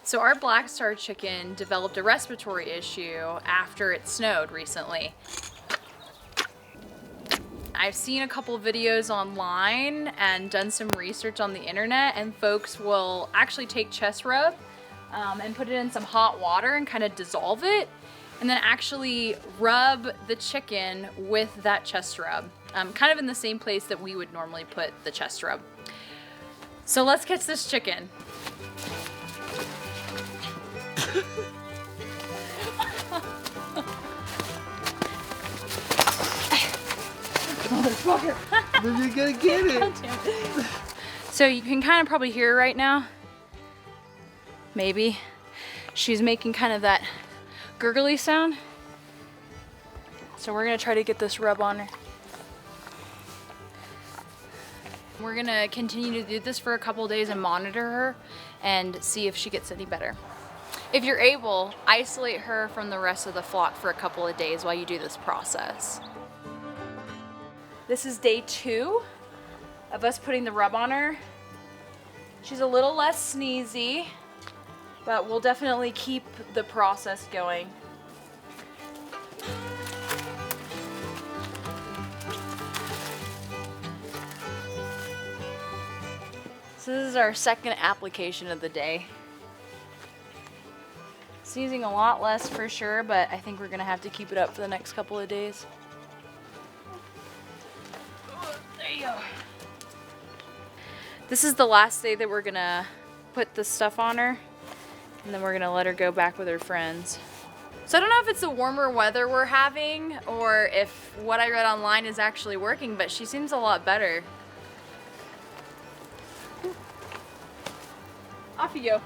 So our Black Star chicken developed a respiratory issue after it snowed recently. I've seen a couple videos online and done some research on the internet, and folks will actually take chest rub and put it in some hot water and kind of dissolve it, and then actually rub the chicken with that chest rub, kind of in the same place that we would normally put the chest rub. So let's catch this chicken. Motherfucker. Then you're gonna get it. So you can kind of probably hear her right now. Maybe. She's making kind of that gurgly sound. So we're gonna try to get this rub on her. We're gonna continue to do this for a couple days and monitor her and see if she gets any better. If you're able, isolate her from the rest of the flock for a couple of days while you do this process. This is day 2 of us putting the rub on her. She's a little less sneezy, but we'll definitely keep the process going. So this is our second application of the day. Sneezing a lot less for sure, but I think we're gonna have to keep it up for the next couple of days. There you go. This is the last day that we're gonna put the stuff on her, and then we're gonna let her go back with her friends. So I don't know if it's the warmer weather we're having or if what I read online is actually working, but she seems a lot better. Off you go.